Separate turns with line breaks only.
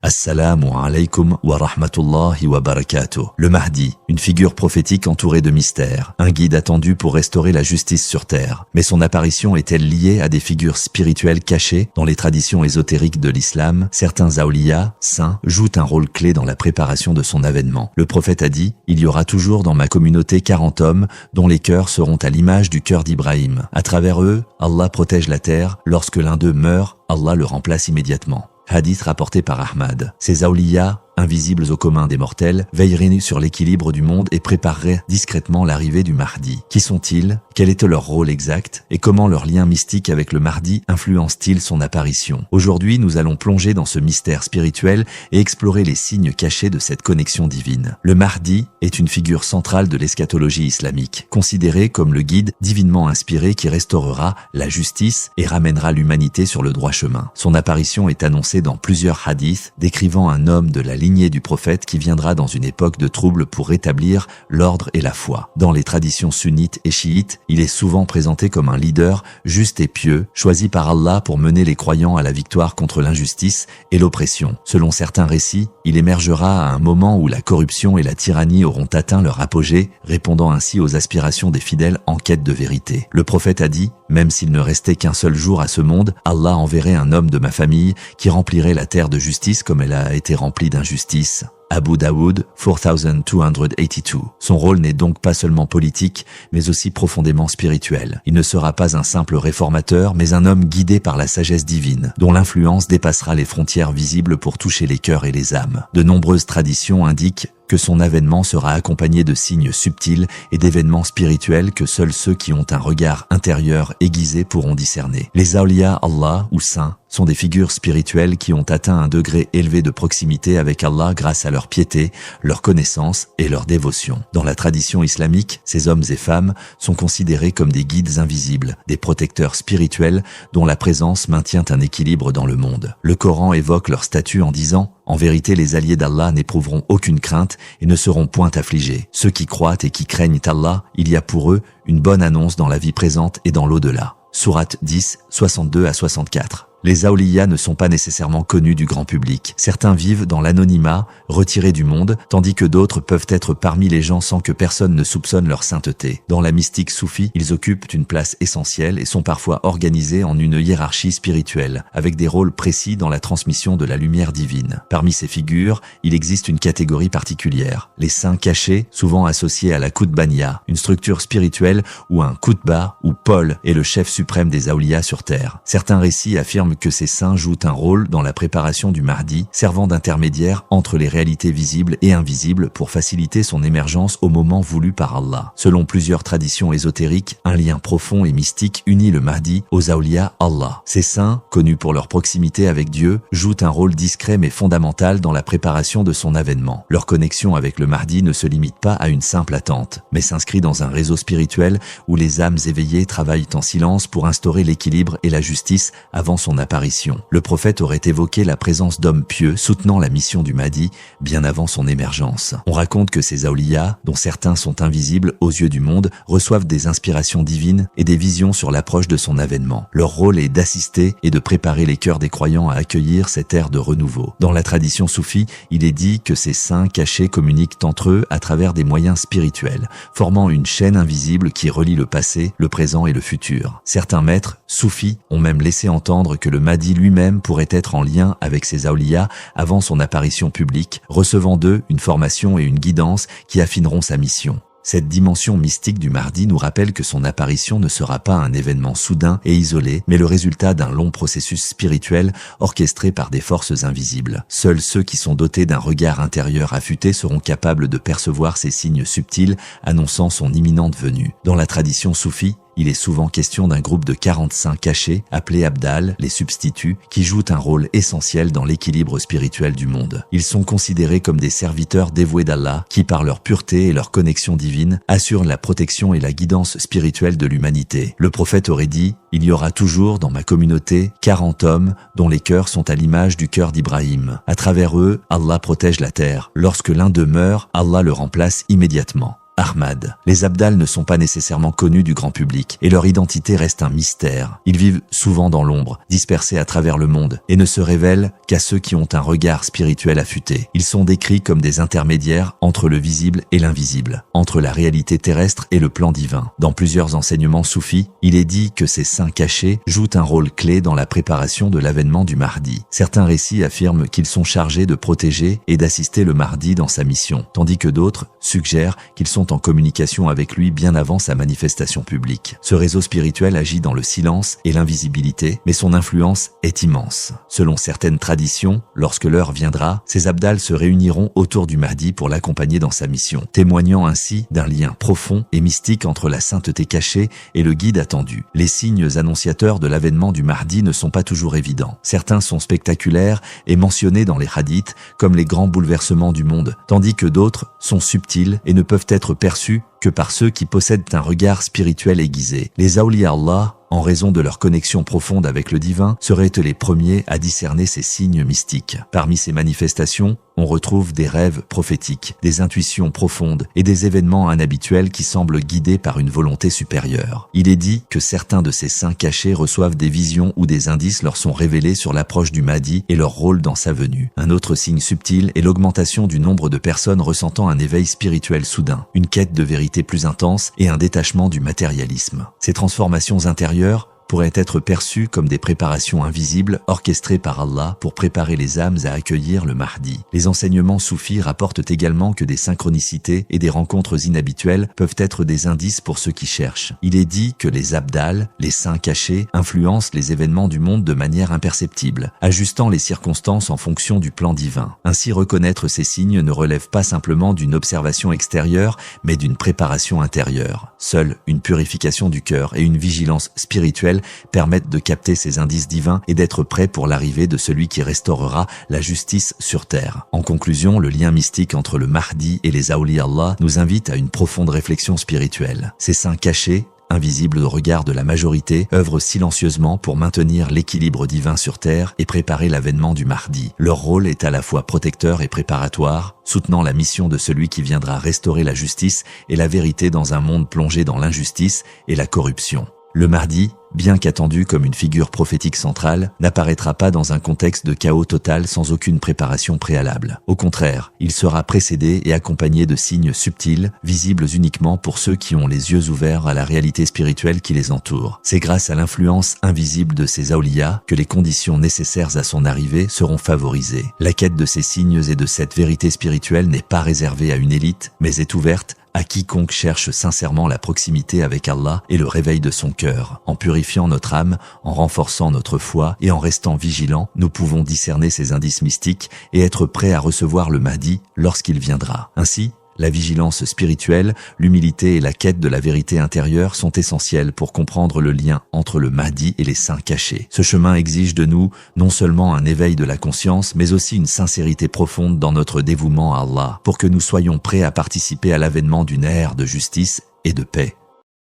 Assalamu alaykum wa rahmatullahi wa barakatuh. Le Mahdi, une figure prophétique entourée de mystères, un guide attendu pour restaurer la justice sur terre. Mais son apparition est-elle liée à des figures spirituelles cachées? Dans les traditions ésotériques de l'islam, certains awliya, saints, jouent un rôle clé dans la préparation de son avènement. Le prophète a dit: « Il y aura toujours dans ma communauté 40 hommes dont les cœurs seront à l'image du cœur d'Ibrahim. À travers eux, Allah protège la terre. Lorsque l'un d'eux meurt, Allah le remplace immédiatement. » Hadith rapporté par Ahmad. Ces awliya, invisibles au commun des mortels, veilleraient sur l'équilibre du monde et prépareraient discrètement l'arrivée du Mahdi. Qui sont-ils? Quel était leur rôle exact? Et comment leur lien mystique avec le Mahdi influence-t-il son apparition? Aujourd'hui, nous allons plonger dans ce mystère spirituel et explorer les signes cachés de cette connexion divine. Le Mahdi est une figure centrale de l'eschatologie islamique, considéré comme le guide divinement inspiré qui restaurera la justice et ramènera l'humanité sur le droit chemin. Son apparition est annoncée dans plusieurs hadiths décrivant un homme de la lignée du prophète qui viendra dans une époque de trouble pour rétablir l'ordre et la foi. Dans les traditions sunnites et chiites, il est souvent présenté comme un leader juste et pieux, choisi par Allah pour mener les croyants à la victoire contre l'injustice et l'oppression. Selon certains récits, il émergera à un moment où la corruption et la tyrannie auront atteint leur apogée, répondant ainsi aux aspirations des fidèles en quête de vérité. Le prophète a dit: « Même s'il ne restait qu'un seul jour à ce monde, Allah enverrait un homme de ma famille qui remplirait la terre de justice comme elle a été remplie d'injustice. » Abu Daoud, 4282. Son rôle n'est donc pas seulement politique, mais aussi profondément spirituel. Il ne sera pas un simple réformateur, mais un homme guidé par la sagesse divine, dont l'influence dépassera les frontières visibles pour toucher les cœurs et les âmes. De nombreuses traditions indiquent que son avènement sera accompagné de signes subtils et d'événements spirituels que seuls ceux qui ont un regard intérieur aiguisé pourront discerner. Les awliya Allah ou saints sont des figures spirituelles qui ont atteint un degré élevé de proximité avec Allah grâce à leur piété, leur connaissance et leur dévotion. Dans la tradition islamique, ces hommes et femmes sont considérés comme des guides invisibles, des protecteurs spirituels dont la présence maintient un équilibre dans le monde. Le Coran évoque leur statut en disant: « En vérité, les alliés d'Allah n'éprouveront aucune crainte et ne seront point affligés. Ceux qui croient et qui craignent Allah, il y a pour eux une bonne annonce dans la vie présente et dans l'au-delà. » Sourate 10, 62 à 64. Les awliya ne sont pas nécessairement connus du grand public. Certains vivent dans l'anonymat, retirés du monde, tandis que d'autres peuvent être parmi les gens sans que personne ne soupçonne leur sainteté. Dans la mystique soufie, ils occupent une place essentielle et sont parfois organisés en une hiérarchie spirituelle, avec des rôles précis dans la transmission de la lumière divine. Parmi ces figures, il existe une catégorie particulière, les saints cachés, souvent associés à la Koutbania, une structure spirituelle où un Koutba ou Paul est le chef suprême des awliya sur terre. Certains récits affirment que ces saints jouent un rôle dans la préparation du Mahdi, servant d'intermédiaire entre les réalités visibles et invisibles pour faciliter son émergence au moment voulu par Allah. Selon plusieurs traditions ésotériques, un lien profond et mystique unit le Mahdi aux awliya Allah. Ces saints, connus pour leur proximité avec Dieu, jouent un rôle discret mais fondamental dans la préparation de son avènement. Leur connexion avec le Mahdi ne se limite pas à une simple attente, mais s'inscrit dans un réseau spirituel où les âmes éveillées travaillent en silence pour instaurer l'équilibre et la justice avant son apparition. Le prophète aurait évoqué la présence d'hommes pieux soutenant la mission du Mahdi bien avant son émergence. On raconte que ces awliya, dont certains sont invisibles aux yeux du monde, reçoivent des inspirations divines et des visions sur l'approche de son avènement. Leur rôle est d'assister et de préparer les cœurs des croyants à accueillir cette ère de renouveau. Dans la tradition soufie, il est dit que ces saints cachés communiquent entre eux à travers des moyens spirituels, formant une chaîne invisible qui relie le passé, le présent et le futur. Certains maîtres soufis ont même laissé entendre que le Mahdi lui-même pourrait être en lien avec ses awliya avant son apparition publique, recevant d'eux une formation et une guidance qui affineront sa mission. Cette dimension mystique du Mahdi nous rappelle que son apparition ne sera pas un événement soudain et isolé, mais le résultat d'un long processus spirituel orchestré par des forces invisibles. Seuls ceux qui sont dotés d'un regard intérieur affûté seront capables de percevoir ces signes subtils annonçant son imminente venue. Dans la tradition soufie, il est souvent question d'un groupe de 40 saints cachés, appelés Abdal, les substituts, qui jouent un rôle essentiel dans l'équilibre spirituel du monde. Ils sont considérés comme des serviteurs dévoués d'Allah, qui par leur pureté et leur connexion divine, assurent la protection et la guidance spirituelle de l'humanité. Le prophète aurait dit: « Il y aura toujours dans ma communauté 40 hommes dont les cœurs sont à l'image du cœur d'Ibrahim. À travers eux, Allah protège la terre. Lorsque l'un d'eux meurt, Allah le remplace immédiatement. » Ahmad. Les Abdal ne sont pas nécessairement connus du grand public et leur identité reste un mystère. Ils vivent souvent dans l'ombre, dispersés à travers le monde et ne se révèlent qu'à ceux qui ont un regard spirituel affûté. Ils sont décrits comme des intermédiaires entre le visible et l'invisible, entre la réalité terrestre et le plan divin. Dans plusieurs enseignements soufis, il est dit que ces saints cachés jouent un rôle clé dans la préparation de l'avènement du Mahdi. Certains récits affirment qu'ils sont chargés de protéger et d'assister le Mahdi dans sa mission, tandis que d'autres suggèrent qu'ils sont en communication avec lui bien avant sa manifestation publique. Ce réseau spirituel agit dans le silence et l'invisibilité, mais son influence est immense. Selon certaines traditions, lorsque l'heure viendra, ces Abdal se réuniront autour du Mahdi pour l'accompagner dans sa mission, témoignant ainsi d'un lien profond et mystique entre la sainteté cachée et le guide attendu. Les signes annonciateurs de l'avènement du Mahdi ne sont pas toujours évidents. Certains sont spectaculaires et mentionnés dans les hadiths comme les grands bouleversements du monde, tandis que d'autres sont subtils et ne peuvent être perçus que par ceux qui possèdent un regard spirituel aiguisé. Les Awliya Allah, en raison de leur connexion profonde avec le divin, seraient les premiers à discerner ces signes mystiques. Parmi ces manifestations, on retrouve des rêves prophétiques, des intuitions profondes et des événements inhabituels qui semblent guidés par une volonté supérieure. Il est dit que certains de ces saints cachés reçoivent des visions où des indices leur sont révélés sur l'approche du Mahdi et leur rôle dans sa venue. Un autre signe subtil est l'augmentation du nombre de personnes ressentant un éveil spirituel soudain, une quête de vérité plus intense et un détachement du matérialisme. Ces transformations intérieures pourraient être perçues comme des préparations invisibles orchestrées par Allah pour préparer les âmes à accueillir le Mahdi. Les enseignements soufis rapportent également que des synchronicités et des rencontres inhabituelles peuvent être des indices pour ceux qui cherchent. Il est dit que les Abdal, les saints cachés, influencent les événements du monde de manière imperceptible, ajustant les circonstances en fonction du plan divin. Ainsi, reconnaître ces signes ne relève pas simplement d'une observation extérieure, mais d'une préparation intérieure. Seule une purification du cœur et une vigilance spirituelle permettent de capter ces indices divins et d'être prêts pour l'arrivée de celui qui restaurera la justice sur terre. En conclusion, le lien mystique entre le Mahdi et les Awliya Allah nous invite à une profonde réflexion spirituelle. Ces saints cachés, invisibles au regard de la majorité, œuvrent silencieusement pour maintenir l'équilibre divin sur terre et préparer l'avènement du Mahdi. Leur rôle est à la fois protecteur et préparatoire, soutenant la mission de celui qui viendra restaurer la justice et la vérité dans un monde plongé dans l'injustice et la corruption. Le Mahdi, bien qu'attendu comme une figure prophétique centrale, n'apparaîtra pas dans un contexte de chaos total sans aucune préparation préalable. Au contraire, il sera précédé et accompagné de signes subtils, visibles uniquement pour ceux qui ont les yeux ouverts à la réalité spirituelle qui les entoure. C'est grâce à l'influence invisible de ces Awliya que les conditions nécessaires à son arrivée seront favorisées. La quête de ces signes et de cette vérité spirituelle n'est pas réservée à une élite, mais est ouverte à quiconque cherche sincèrement la proximité avec Allah et le réveil de son cœur. En purifiant notre âme, en renforçant notre foi et en restant vigilants, nous pouvons discerner ces indices mystiques et être prêts à recevoir le Mahdi lorsqu'il viendra. Ainsi, la vigilance spirituelle, l'humilité et la quête de la vérité intérieure sont essentielles pour comprendre le lien entre le Mahdi et les saints cachés. Ce chemin exige de nous non seulement un éveil de la conscience, mais aussi une sincérité profonde dans notre dévouement à Allah, pour que nous soyons prêts à participer à l'avènement d'une ère de justice et de paix.